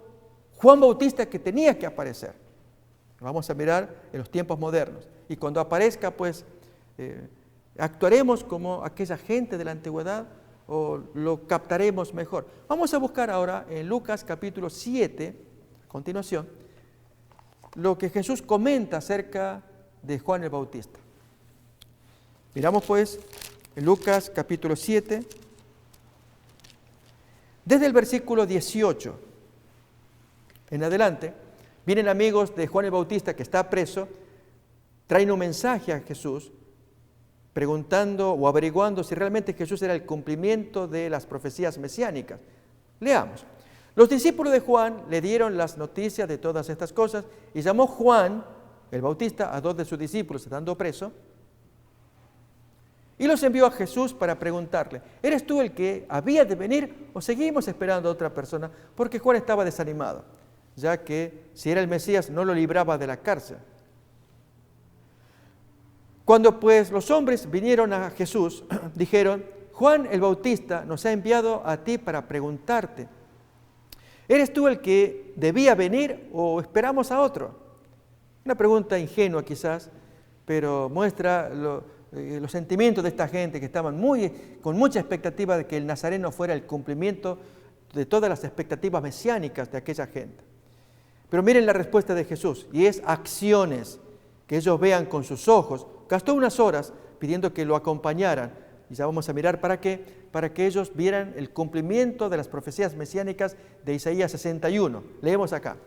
S2: Juan Bautista que tenía que aparecer. Vamos a mirar en los tiempos modernos. Y cuando aparezca, pues, actuaremos como aquella gente de la antigüedad o lo captaremos mejor. Vamos a buscar ahora en Lucas capítulo 7, a continuación, lo que Jesús comenta acerca de Juan el Bautista. Miramos pues en Lucas capítulo 7, desde el versículo 18 en adelante, vienen amigos de Juan el Bautista que está preso, traen un mensaje a Jesús, preguntando o averiguando si realmente Jesús era el cumplimiento de las profecías mesiánicas. Leamos. Los discípulos de Juan le dieron las noticias de todas estas cosas y llamó Juan, el Bautista, a 2 de sus discípulos, estando preso, y los envió a Jesús para preguntarle, ¿eres tú el que había de venir o seguimos esperando a otra persona? Porque Juan estaba desanimado, ya que si era el Mesías no lo libraba de la cárcel. Cuando pues los hombres vinieron a Jesús, dijeron, Juan el Bautista nos ha enviado a ti para preguntarte, ¿eres tú el que debía venir o esperamos a otro? Una pregunta ingenua quizás, pero muestra los sentimientos de esta gente que estaban con mucha expectativa de que el Nazareno fuera el cumplimiento de todas las expectativas mesiánicas de aquella gente. Pero miren la respuesta de Jesús, y es acciones que ellos vean con sus ojos. Gastó unas horas pidiendo que lo acompañaran, y ya vamos a mirar para qué, para que ellos vieran el cumplimiento de las profecías mesiánicas de Isaías 61. Leemos acá.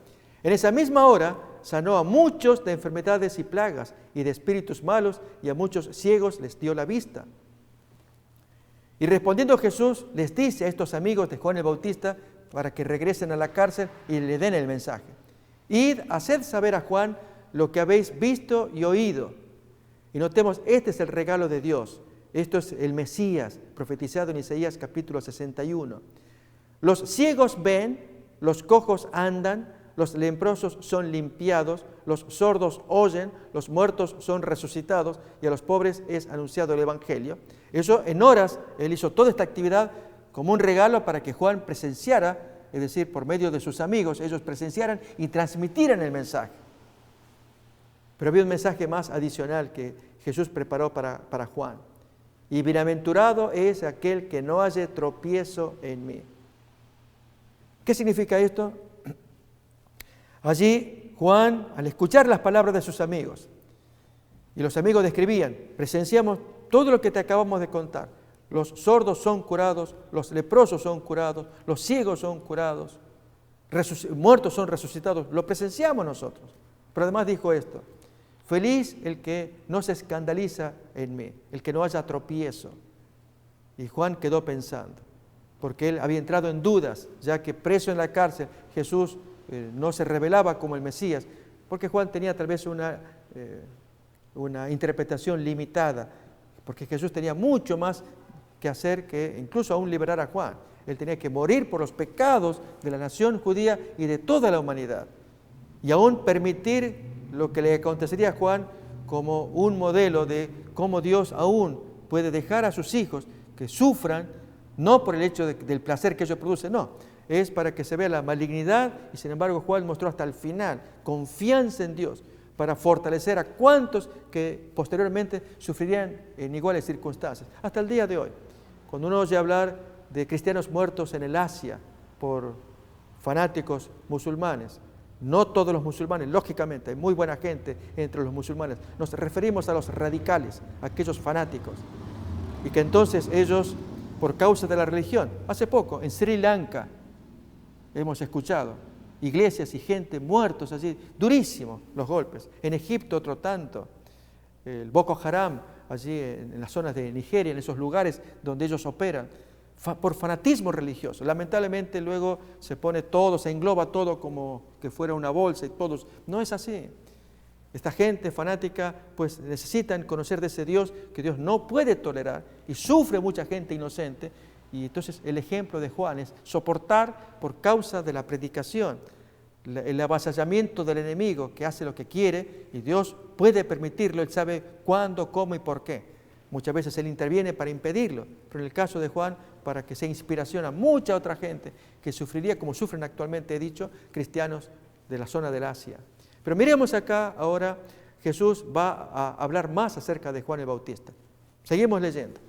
S2: En esa misma hora sanó a muchos de enfermedades y plagas y de espíritus malos, y a muchos ciegos les dio la vista. Y respondiendo Jesús les dice a estos amigos de Juan el Bautista para que regresen a la cárcel y le den el mensaje. Id, haced saber a Juan lo que habéis visto y oído. Y notemos, este es el regalo de Dios. Esto es el Mesías, profetizado en Isaías capítulo 61. Los ciegos ven, los cojos andan, los leprosos son limpiados, los sordos oyen, los muertos son resucitados y a los pobres es anunciado el Evangelio. Eso en horas, él hizo toda esta actividad como un regalo para que Juan presenciara, es decir, por medio de sus amigos, ellos presenciaran y transmitieran el mensaje. Pero había un mensaje más adicional que Jesús preparó para Juan. y bienaventurado es aquel que no halle tropiezo en mí. ¿Qué significa esto? Allí Juan, al escuchar las palabras de sus amigos, y los amigos describían, presenciamos todo lo que te acabamos de contar. Los sordos son curados, los leprosos son curados, los ciegos son curados, muertos son resucitados. Lo presenciamos nosotros. Pero además dijo esto: feliz el que no se escandaliza en mí, el que no haya tropiezo. Y Juan quedó pensando, porque él había entrado en dudas, ya que preso en la cárcel Jesús no se revelaba como el Mesías, porque Juan tenía tal vez una interpretación limitada, porque Jesús tenía mucho más que hacer que incluso aún liberar a Juan. Él tenía que morir por los pecados de la nación judía y de toda la humanidad, y aún permitir lo que le acontecería a Juan como un modelo de cómo Dios aún puede dejar a sus hijos que sufran, no por el hecho del placer que ellos producen, no, es para que se vea la malignidad, y sin embargo Juan mostró hasta el final confianza en Dios para fortalecer a cuantos que posteriormente sufrirían en iguales circunstancias. Hasta el día de hoy, cuando uno oye hablar de cristianos muertos en el Asia por fanáticos musulmanes, no todos los musulmanes, lógicamente, hay muy buena gente entre los musulmanes, nos referimos a los radicales, a aquellos fanáticos, y que entonces ellos, por causa de la religión, hace poco en Sri Lanka hemos escuchado iglesias y gente muertos allí, durísimos los golpes. En Egipto otro tanto, el Boko Haram allí en las zonas de Nigeria, en esos lugares donde ellos operan, por fanatismo religioso. Lamentablemente luego se pone todo, se engloba todo como que fuera una bolsa y todos. No es así. Esta gente fanática pues necesitan conocer de ese Dios que Dios no puede tolerar, y sufre mucha gente inocente. Y entonces el ejemplo de Juan es soportar por causa de la predicación, el avasallamiento del enemigo que hace lo que quiere, y Dios puede permitirlo, Él sabe cuándo, cómo y por qué. Muchas veces Él interviene para impedirlo, pero en el caso de Juan, para que sea inspiración a mucha otra gente que sufriría como sufren actualmente, he dicho, cristianos de la zona del Asia. Pero miremos acá ahora, Jesús va a hablar más acerca de Juan el Bautista. Seguimos leyendo.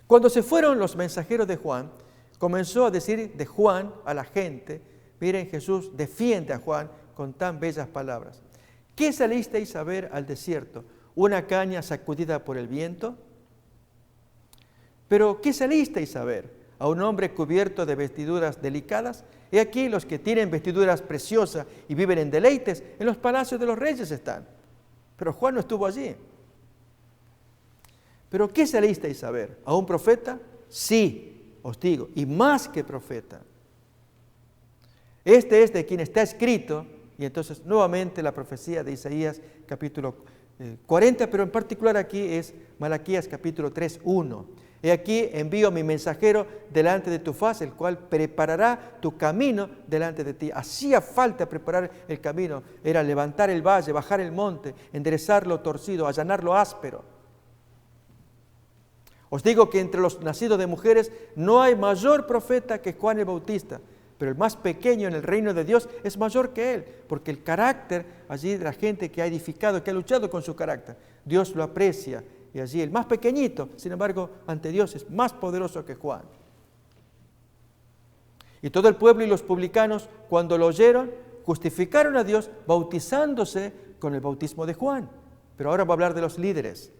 S2: Cuando se fueron los mensajeros de Juan, comenzó a decir de Juan a la gente. Miren, Jesús defiende a Juan con tan bellas palabras. ¿Qué salisteis a ver al desierto? ¿Una caña sacudida por el viento? ¿Pero qué salisteis a ver? ¿A un hombre cubierto de vestiduras delicadas? He aquí los que tienen vestiduras preciosas y viven en deleites, en los palacios de los reyes están. Pero Juan no estuvo allí. ¿Pero qué salisteis a ver? ¿A un profeta? Sí, os digo, y más que profeta. Este es de quien está escrito, y entonces nuevamente la profecía de Isaías capítulo 40, pero en particular aquí es Malaquías capítulo 3, 1. He aquí envío a mi mensajero delante de tu faz, el cual preparará tu camino delante de ti. Hacía falta preparar el camino, era levantar el valle, bajar el monte, enderezar lo torcido, allanar lo áspero. Os digo que entre los nacidos de mujeres no hay mayor profeta que Juan el Bautista, pero el más pequeño en el reino de Dios es mayor que él, porque el carácter allí de la gente que ha edificado, que ha luchado con su carácter, Dios lo aprecia, y allí el más pequeñito, sin embargo, ante Dios es más poderoso que Juan. Y todo el pueblo y los publicanos, cuando lo oyeron, justificaron a Dios bautizándose con el bautismo de Juan. Pero ahora va a hablar de los líderes.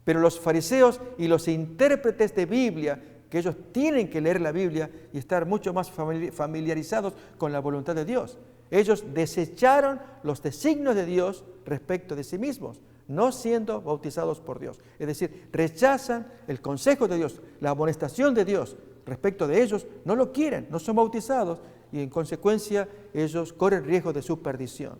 S2: Pero los fariseos y los intérpretes de Biblia, que ellos tienen que leer la Biblia y estar mucho más familiarizados con la voluntad de Dios, ellos desecharon los designios de Dios respecto de sí mismos, no siendo bautizados por Dios. Es decir, rechazan el consejo de Dios, la amonestación de Dios respecto de ellos, no lo quieren, no son bautizados, y en consecuencia ellos corren riesgo de su perdición.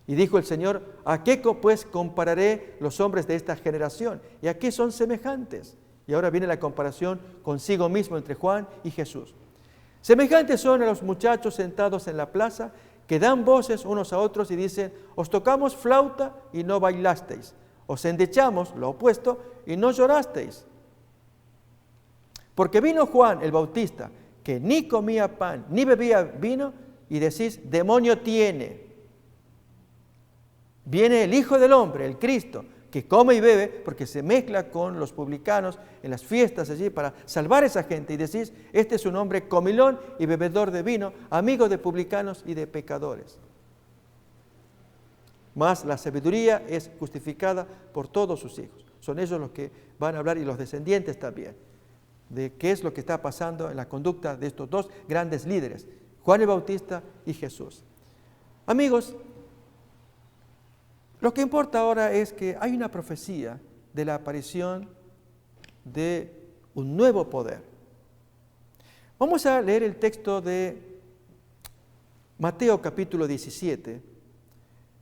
S2: Y dijo el Señor: ¿a qué pues compararé los hombres de esta generación? ¿Y a qué son semejantes? Y ahora viene la comparación consigo mismo entre Juan y Jesús. Semejantes son a los muchachos sentados en la plaza, que dan voces unos a otros y dicen: os tocamos flauta y no bailasteis, os endechamos, lo opuesto, y no llorasteis. Porque vino Juan el Bautista, que ni comía pan ni bebía vino, y decís: demonio tiene. Viene el Hijo del Hombre, el Cristo, que come y bebe porque se mezcla con los publicanos en las fiestas allí para salvar a esa gente. Y decís, este es un hombre comilón y bebedor de vino, amigo de publicanos y de pecadores. Mas la sabiduría es justificada por todos sus hijos. Son ellos los que van a hablar, y los descendientes también, de qué es lo que está pasando en la conducta de estos dos grandes líderes, Juan el Bautista y Jesús. Amigos, lo que importa ahora es que hay una profecía de la aparición de un nuevo poder. Vamos a leer el texto de Mateo capítulo 17,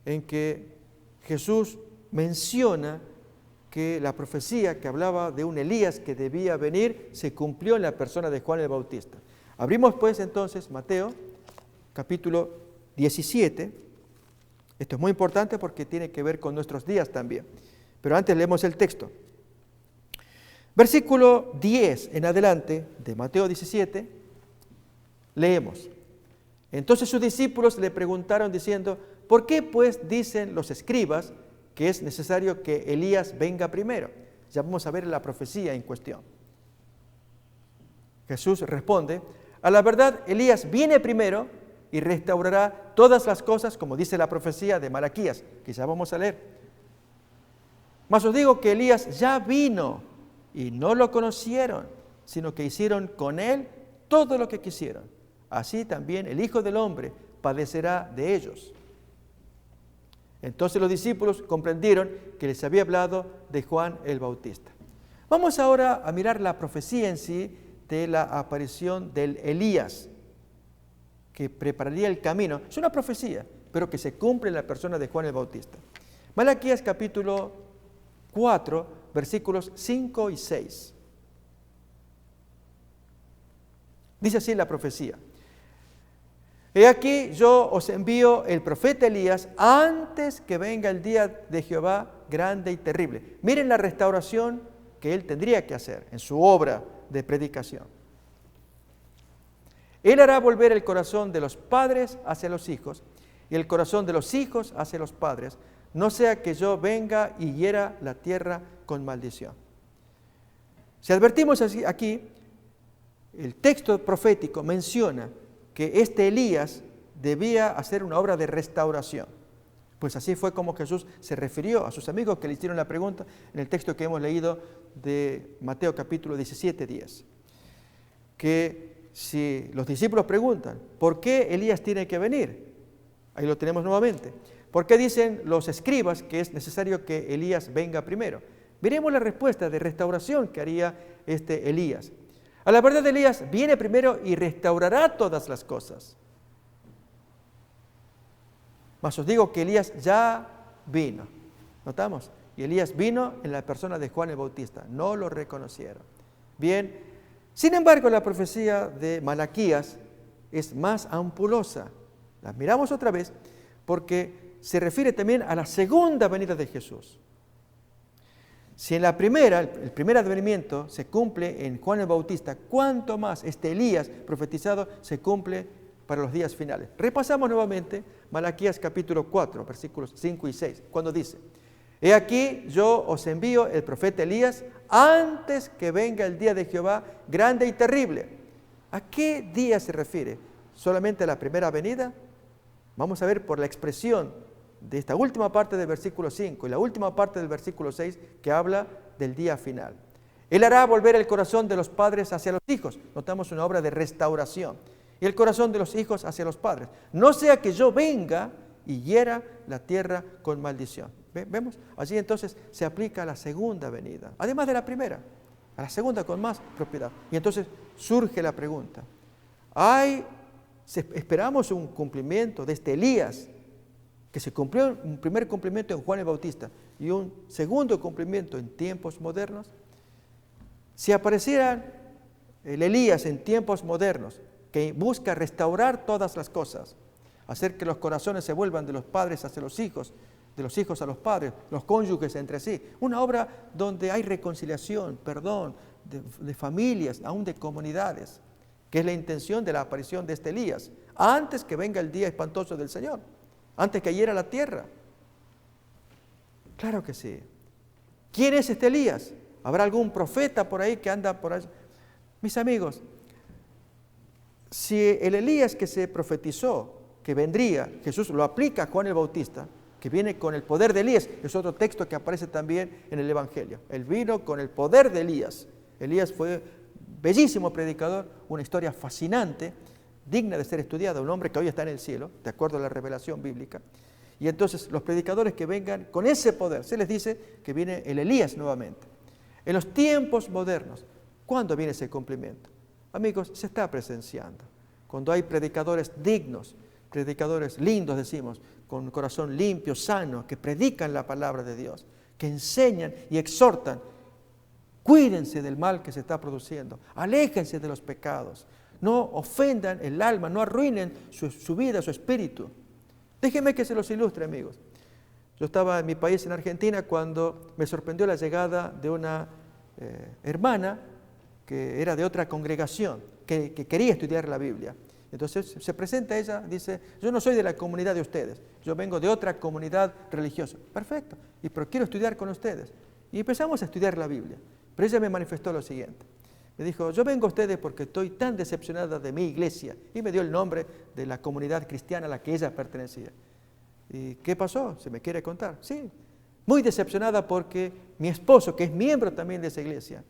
S2: en que Jesús menciona que la profecía que hablaba de un Elías que debía venir se cumplió en la persona de Juan el Bautista. Abrimos pues entonces Mateo capítulo 17. Esto es muy importante porque tiene que ver con nuestros días también. Pero antes leemos el texto. Versículo 10 en adelante de Mateo 17, leemos. Entonces sus discípulos le preguntaron diciendo, ¿por qué pues dicen los escribas que es necesario que Elías venga primero? Ya vamos a ver la profecía en cuestión. Jesús responde, a la verdad Elías viene primero y restaurará todas las cosas, como dice la profecía de Malaquías, que ya vamos a leer. Mas os digo que Elías ya vino y no lo conocieron, sino que hicieron con él todo lo que quisieron. Así también el Hijo del Hombre padecerá de ellos. Entonces los discípulos comprendieron que les había hablado de Juan el Bautista. Vamos ahora a mirar la profecía en sí de la aparición del Elías, que prepararía el camino. Es una profecía, pero que se cumple en la persona de Juan el Bautista. Malaquías capítulo 4, versículos 5 y 6. Dice así la profecía. He aquí yo os envío el profeta Elías antes que venga el día de Jehová grande y terrible. Miren la restauración que él tendría que hacer en su obra de predicación. Él hará volver el corazón de los padres hacia los hijos y el corazón de los hijos hacia los padres, no sea que yo venga y hiera la tierra con maldición. Si advertimos aquí, el texto profético menciona que este Elías debía hacer una obra de restauración. Pues así fue como Jesús se refirió a sus amigos que le hicieron la pregunta en el texto que hemos leído de Mateo capítulo 17, 10. Que si los discípulos preguntan, ¿por qué Elías tiene que venir? Ahí lo tenemos nuevamente. ¿Por qué dicen los escribas que es necesario que Elías venga primero? Veremos la respuesta de restauración que haría este Elías. A la verdad, Elías viene primero y restaurará todas las cosas. Mas os digo que Elías ya vino. ¿Notamos? Y Elías vino en la persona de Juan el Bautista. No lo reconocieron. Bien, sin embargo, la profecía de Malaquías es más ampulosa. La miramos otra vez porque se refiere también a la segunda venida de Jesús. Si en la primera, el primer advenimiento se cumple en Juan el Bautista, ¿cuánto más este Elías profetizado se cumple para los días finales? Repasamos nuevamente Malaquías capítulo 4, versículos 5 y 6, cuando dice, he aquí yo os envío el profeta Elías antes que venga el día de Jehová grande y terrible. ¿A qué día se refiere? ¿Solamente a la primera venida? Vamos a ver por la expresión de esta última parte del versículo 5 y la última parte del versículo 6 que habla del día final. Él hará volver el corazón de los padres hacia los hijos. Notamos una obra de restauración. Y el corazón de los hijos hacia los padres. No sea que yo venga y hiera la tierra con maldición. ¿Vemos? Allí entonces se aplica a la segunda venida, además de la primera, a la segunda con más propiedad. Y entonces surge la pregunta, ¿esperamos un cumplimiento de este Elías, que se cumplió un primer cumplimiento en Juan el Bautista y un segundo cumplimiento en tiempos modernos? Si apareciera el Elías en tiempos modernos, que busca restaurar todas las cosas, hacer que los corazones se vuelvan de los padres hacia los hijos, de los hijos a los padres, los cónyuges entre sí, una obra donde hay reconciliación, perdón, de familias, aún de comunidades, que es la intención de la aparición de este Elías, antes que venga el día espantoso del Señor, antes que hiera la tierra. Claro que sí. ¿Quién es este Elías? ¿Habrá algún profeta por ahí que anda por allá? Mis amigos, si el Elías que se profetizó, que vendría, Jesús lo aplica a Juan el Bautista, que viene con el poder de Elías, es otro texto que aparece también en el Evangelio. Él vino con el poder de Elías. Elías fue bellísimo predicador, una historia fascinante, digna de ser estudiada, un hombre que hoy está en el cielo, de acuerdo a la revelación bíblica. Y entonces los predicadores que vengan con ese poder, se les dice que viene el Elías nuevamente. En los tiempos modernos, ¿cuándo viene ese cumplimiento? Amigos, se está presenciando. Cuando hay predicadores dignos, predicadores lindos, decimos, con corazón limpio, sano, que predican la palabra de Dios, que enseñan y exhortan. Cuídense del mal que se está produciendo, aléjense de los pecados, no ofendan el alma, no arruinen su vida, su espíritu. Déjenme que se los ilustre, amigos. Yo estaba en mi país, en Argentina, cuando me sorprendió la llegada de una hermana que era de otra congregación, que quería estudiar la Biblia. Entonces se presenta ella, dice, yo no soy de la comunidad de ustedes, yo vengo de otra comunidad religiosa. Perfecto, pero quiero estudiar con ustedes. Y empezamos a estudiar la Biblia. Pero ella me manifestó lo siguiente. Me dijo, yo vengo a ustedes porque estoy tan decepcionada de mi iglesia. Y me dio el nombre de la comunidad cristiana a la que ella pertenecía. ¿Y qué pasó? ¿Se me quiere contar? Sí, muy decepcionada porque mi esposo, que es miembro también de esa iglesia,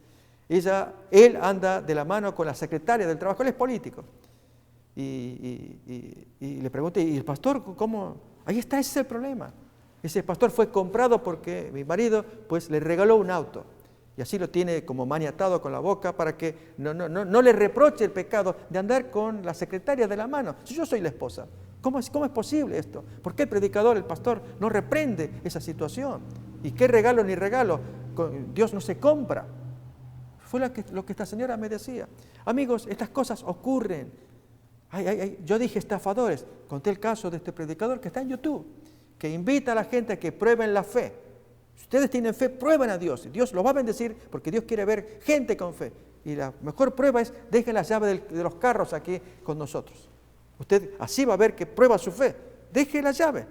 S2: él anda de la mano con la secretaria del trabajo, él es político. Y le pregunté, ¿y el pastor cómo? Ahí está, ese es el problema. Ese pastor fue comprado porque mi marido pues le regaló un auto. Y así lo tiene como maniatado con la boca para que no le reproche el pecado de andar con la secretaria de la mano. Si yo soy la esposa, ¿cómo es posible esto? ¿Por qué el predicador, el pastor, no reprende esa situación? ¿Y qué regalo ni regalo? Dios no se compra. Fue lo que esta señora me decía. Amigos, estas cosas ocurren. Yo dije estafadores. Conté el caso de este predicador que está en YouTube, que invita a la gente a que prueben la fe. Si ustedes tienen fe, prueben a Dios. Dios los va a bendecir porque Dios quiere ver gente con fe. Y la mejor prueba es, dejen la llave de los carros aquí con nosotros. Usted así va a ver que prueba su fe. Deje la llave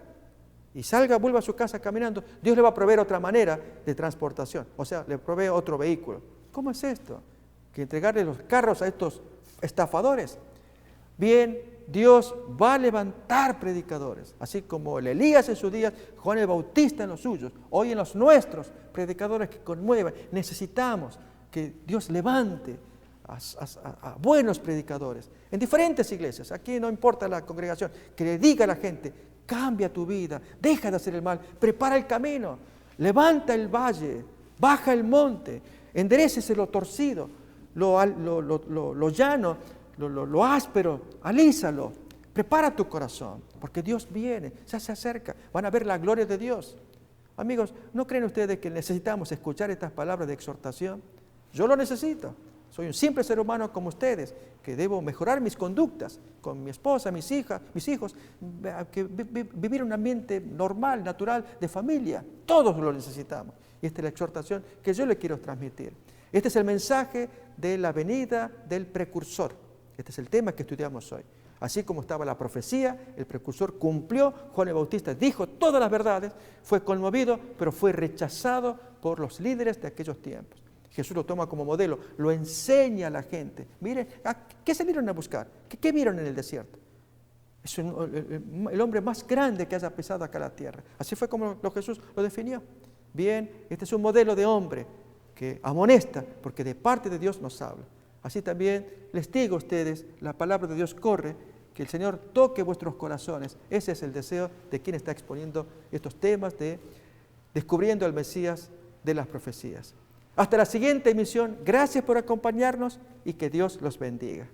S2: y salga, vuelva a su casa caminando. Dios le va a proveer otra manera de transportación. O sea, le provee otro vehículo. ¿Cómo es esto? ¿Que entregarle los carros a estos estafadores? Bien, Dios va a levantar predicadores, así como el Elías en sus días, Juan el Bautista en los suyos, hoy en los nuestros, predicadores que conmuevan. Necesitamos que Dios levante a buenos predicadores en diferentes iglesias. Aquí no importa la congregación, que le diga a la gente, cambia tu vida, deja de hacer el mal, prepara el camino, levanta el valle, baja el monte, enderécese lo torcido, lo llano, lo áspero, alízalo, prepara tu corazón, porque Dios viene, ya se acerca, van a ver la gloria de Dios. Amigos, ¿no creen ustedes que necesitamos escuchar estas palabras de exhortación? Yo lo necesito, soy un simple ser humano como ustedes, que debo mejorar mis conductas con mi esposa, mis hijos, que vivir en un ambiente normal, natural, de familia, todos lo necesitamos. Y esta es la exhortación que yo le quiero transmitir. Este es el mensaje de la venida del precursor. Este es el tema que estudiamos hoy. Así como estaba la profecía, el precursor cumplió, Juan el Bautista dijo todas las verdades, fue conmovido, pero fue rechazado por los líderes de aquellos tiempos. Jesús lo toma como modelo, lo enseña a la gente. Miren, ¿qué salieron a buscar? ¿Qué vieron en el desierto? Es el hombre más grande que haya pisado acá la tierra. Así fue como Jesús lo definió. Bien, este es un modelo de hombre que amonesta, porque de parte de Dios nos habla. Así también les digo a ustedes, la palabra de Dios corre, que el Señor toque vuestros corazones. Ese es el deseo de quien está exponiendo estos temas de descubriendo al Mesías de las profecías. Hasta la siguiente emisión, gracias por acompañarnos y que Dios los bendiga.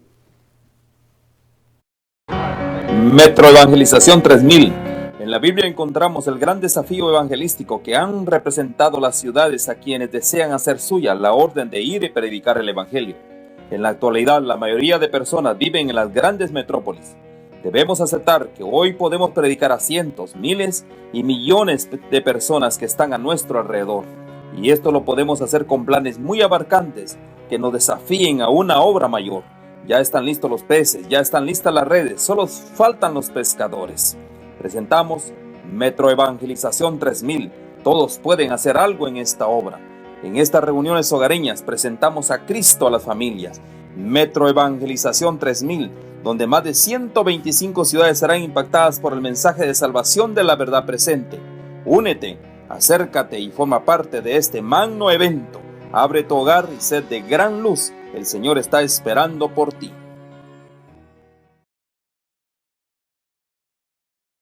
S1: Metro Evangelización 3000. En la Biblia encontramos el gran desafío evangelístico que han representado las ciudades a quienes desean hacer suya la orden de ir y predicar el Evangelio. En la actualidad, la mayoría de personas viven en las grandes metrópolis. Debemos aceptar que hoy podemos predicar a cientos, miles y millones de personas que están a nuestro alrededor. Y esto lo podemos hacer con planes muy abarcantes que nos desafíen a una obra mayor. Ya están listos los peces, ya están listas las redes, solo faltan los pescadores. Presentamos Metro Evangelización 3000, Todos pueden hacer algo en esta obra. En estas reuniones hogareñas presentamos a Cristo a las familias. Metro Evangelización 3000, donde más de 125 ciudades serán impactadas por el mensaje de salvación de la verdad presente. Únete, acércate y forma parte de este magno evento. Abre tu hogar y sed de gran luz. El Señor está esperando por ti.